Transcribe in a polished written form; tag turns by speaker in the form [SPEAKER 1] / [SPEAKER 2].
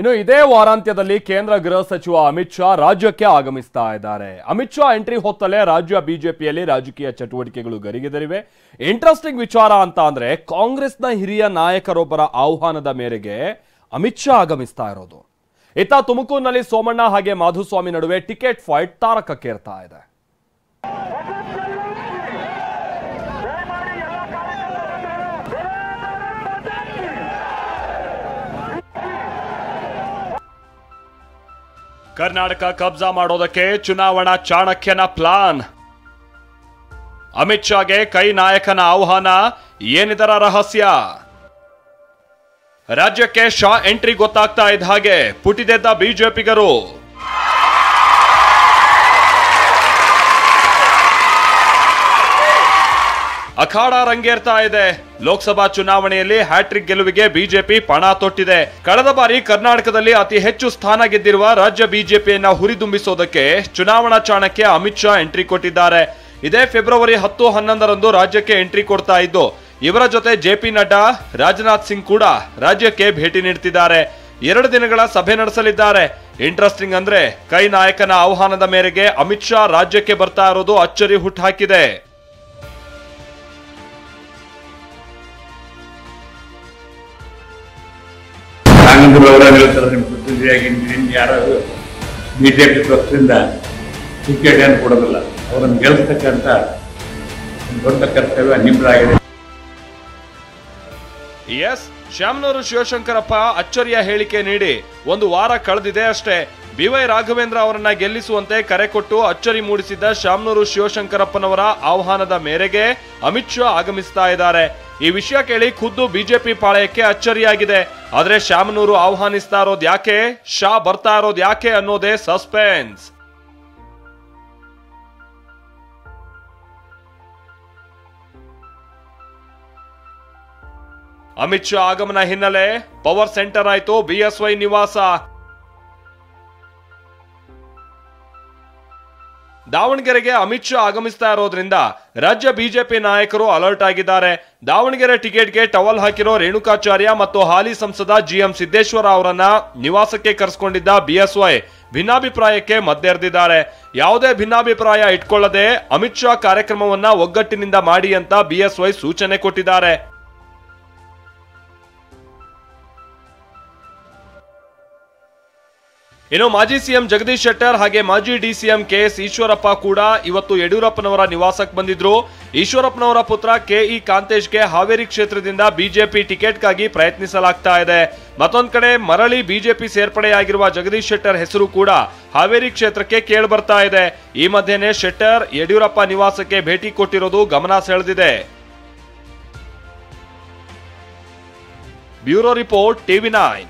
[SPEAKER 1] ಇನ್ನು ಇದೇ ವಾರಾಂತ್ಯದಲ್ಲಿ ಕೇಂದ್ರ ಗೃಹ ಸಚಿವ ಅಮಿತ್ ಶಾ ರಾಜ್ಯಕ್ಕೆ ಆಗಮಿಸ್ತಾ ಇದ್ದಾರೆ. ಅಮಿತ್ ಶಾ ಎಂಟ್ರಿ ಹೊತ್ತಲೇ ರಾಜ್ಯ ಬಿಜೆಪಿಯಲ್ಲಿ ರಾಜಕೀಯ ಚಟುವಟಿಕೆಗಳು ಗರಿಗೆದರಿವೆ. ಇಂಟ್ರೆಸ್ಟಿಂಗ್ ವಿಚಾರ ಅಂತ ಅಂದ್ರೆ ಕಾಂಗ್ರೆಸ್ನ ಹಿರಿಯ ನಾಯಕರೊಬ್ಬರ ಆಹ್ವಾನದ ಮೇರೆಗೆ ಅಮಿತ್ ಶಾ ಆಗಮಿಸ್ತಾ ಇರೋದು. ಇತ್ತ ತುಮಕೂರಿನಲ್ಲಿ ಸೋಮಣ್ಣ ಹಾಗೆ ಮಾಧುಸ್ವಾಮಿ ನಡುವೆ ಟಿಕೆಟ್ ಫೈಟ್ ತಾರಕಕ್ಕೇರ್ತಾ ಇದೆ. ಕರ್ನಾಟಕ ಕಬ್ಜಾ ಮಾಡೋದಕ್ಕೆ ಚುನಾವಣಾ ಚಾಣಕ್ಯನ ಪ್ಲಾನ್. ಅಮಿತ್ ಶಾಗೆ ಕೈ ನಾಯಕನ ಆಹ್ವಾನ, ಏನಿದರ ರಹಸ್ಯ? ರಾಜ್ಯಕ್ಕೆ ಶಾ ಎಂಟ್ರಿ ಗೊತ್ತಾಗ್ತಾ ಇದ್ದ ಹಾಗೆ ಪುಟಿದೆದ್ದ ಬಿಜೆಪಿಗರು. ಅಖಾಡ ರಂಗೇರ್ತಾ ಇದೆ. ಲೋಕಸಭಾ ಚುನಾವಣೆಯಲ್ಲಿ ಹ್ಯಾಟ್ರಿಕ್ ಗೆಲುವಿಗೆ ಬಿಜೆಪಿ ಪಣ ತೊಟ್ಟಿದೆ. ಕಳೆದ ಬಾರಿ ಕರ್ನಾಟಕದಲ್ಲಿ ಅತಿ ಹೆಚ್ಚು ಸ್ಥಾನ ಗೆದ್ದಿರುವ ರಾಜ್ಯ ಬಿಜೆಪಿಯನ್ನ ಹುರಿದುಂಬಿಸೋದಕ್ಕೆ ಚುನಾವಣಾ ಚಾಣಕ್ಯ ಅಮಿತ್ ಶಾ ಎಂಟ್ರಿ ಕೊಟ್ಟಿದ್ದಾರೆ. ಇದೇ ಫೆಬ್ರವರಿ 10-11ರಂದು ರಾಜ್ಯಕ್ಕೆ ಎಂಟ್ರಿ ಕೊಡ್ತಾ ಇದ್ದು, ಇವರ ಜೊತೆ ಜೆಪಿ ನಡ್ಡಾ, ರಾಜನಾಥ್ ಸಿಂಗ್ ಕೂಡ ರಾಜ್ಯಕ್ಕೆ ಭೇಟಿ ನೀಡುತ್ತಿದ್ದಾರೆ. 2 ದಿನಗಳ ಸಭೆ ನಡೆಸಲಿದ್ದಾರೆ. ಇಂಟ್ರೆಸ್ಟಿಂಗ್ ಅಂದ್ರೆ ಕೈ ನಾಯಕನ ಆಹ್ವಾನದ ಮೇರೆಗೆ ಅಮಿತ್ ಶಾ ರಾಜ್ಯಕ್ಕೆ ಬರ್ತಾ ಇರೋದು ಅಚ್ಚರಿ ಹುಟ್ಟುಹಾಕಿದೆ.
[SPEAKER 2] ಯಾರು ಬಿಜೆಪಿ ಪಕ್ಷದಿಂದ ಟಿಕೆಟ್ ಏನು ಕೊಡೋದಿಲ್ಲ, ಅವರನ್ನು ಗೆಲ್ಲಿಸ್ತಕ್ಕಂಥ ದೊಡ್ಡ ಕರ್ತವ್ಯ ನಿಮ್ಮದಾಗಿದೆ.
[SPEAKER 1] ಎಸ್, ಶಾಮನೂರು ಶಿವಶಂಕರಪ್ಪ ಅಚ್ಚರಿಯ ಹೇಳಿಕೆ ನೀಡಿ 1 ವಾರ ಕಳೆದಿದೆ ಅಷ್ಟೇ. BY ರಾಘವೇಂದ್ರ ಅವರನ್ನ ಗೆಲ್ಲಿಸುವಂತೆ ಕರೆ ಕೊಟ್ಟು ಅಚ್ಚರಿ ಮೂಡಿಸಿದ್ದ ಶಾಮನೂರು ಶಿವಶಂಕರಪ್ಪನವರ ಆಹ್ವಾನದ ಮೇರೆಗೆ ಅಮಿತ್ ಶಾ ಆಗಮಿಸ್ತಾ ಇದ್ದಾರೆ. ಈ ವಿಷಯ ಕೇಳಿ ಖುದ್ದು ಬಿಜೆಪಿ ಪಾಳೆಯಕ್ಕೆ ಅಚ್ಚರಿಯಾಗಿದೆ. ಆದ್ರೆ ಶಾಮನೂರು ಆಹ್ವಾನಿಸ್ತಾ ಇರೋದು ಯಾಕೆ, ಶಾ ಬರ್ತಾ ಇರೋದು ಯಾಕೆ ಅನ್ನೋದೇ ಸಸ್ಪೆನ್ಸ್. ಅಮಿತ್ ಶಾ ಆಗಮನ ಹಿನ್ನೆಲೆ ಪವರ್ ಸೆಂಟರ್ ಆಯ್ತು BSY ನಿವಾಸ. ದಾವಣಗೆರೆಗೆ ಅಮಿತ್ ಶಾ ಆಗಮಿಸ್ತಾ ಇರೋದ್ರಿಂದ ರಾಜ್ಯ ಬಿಜೆಪಿ ನಾಯಕರು ಅಲರ್ಟ್ ಆಗಿದ್ದಾರೆ. ದಾವಣಗೆರೆ ಟಿಕೆಟ್ಗೆ ಟವಲ್ ಹಾಕಿರೋ ರೇಣುಕಾಚಾರ್ಯ ಮತ್ತು ಹಾಲಿ ಸಂಸದ GM ಸಿದ್ದೇಶ್ವರ ಅವರನ್ನ ನಿವಾಸಕ್ಕೆ ಕರೆಸಿಕೊಂಡಿದ್ದ BSY ಭಿನ್ನಾಭಿಪ್ರಾಯಕ್ಕೆ ಮದ್ದೆರೆದಿದ್ದಾರೆ. ಯಾವುದೇ ಭಿನ್ನಾಭಿಪ್ರಾಯ ಇಟ್ಕೊಳ್ಳದೆ ಅಮಿತ್ ಶಾ ಕಾರ್ಯಕ್ರಮವನ್ನ ಒಗ್ಗಟ್ಟಿನಿಂದ ಮಾಡಿ ಅಂತ BSY ಸೂಚನೆ ಕೊಟ್ಟಿದ್ದಾರೆ. ಇನ್ನು ಮಾಜಿ ಸಿಎಂ ಜಗದೀಶ್ ಶೆಟ್ಟರ್ ಹಾಗೆ ಮಾಜಿ DCM KS ಈಶ್ವರಪ್ಪ ಕೂಡ ಇವತ್ತು ಯಡಿಯೂರಪ್ಪನವರ ನಿವಾಸಕ್ಕೆ ಬಂದಿದ್ರು. ಈಶ್ವರಪ್ಪನವರ ಪುತ್ರ KE ಕಾಂತೇಶ್ಗೆ ಹಾವೇರಿ ಕ್ಷೇತ್ರದಿಂದ ಬಿಜೆಪಿ ಟಿಕೆಟ್ಗಾಗಿ ಪ್ರಯತ್ನಿಸಲಾಗ್ತಾ ಇದೆ. ಮತ್ತೊಂದ್ ಕಡೆ ಮರಳಿ ಬಿಜೆಪಿ ಸೇರ್ಪಡೆಯಾಗಿರುವ ಜಗದೀಶ್ ಶೆಟ್ಟರ್ ಹೆಸರು ಕೂಡ ಹಾವೇರಿ ಕ್ಷೇತ್ರಕ್ಕೆ ಕೇಳಿಬರ್ತಾ ಇದೆ. ಈ ಮಧ್ಯೆನೇ ಶೆಟ್ಟರ್ ಯಡಿಯೂರಪ್ಪ ನಿವಾಸಕ್ಕೆ ಭೇಟಿ ಕೊಟ್ಟಿರೋದು ಗಮನ ಸೆಳೆದಿದೆ. Bureau report TV9.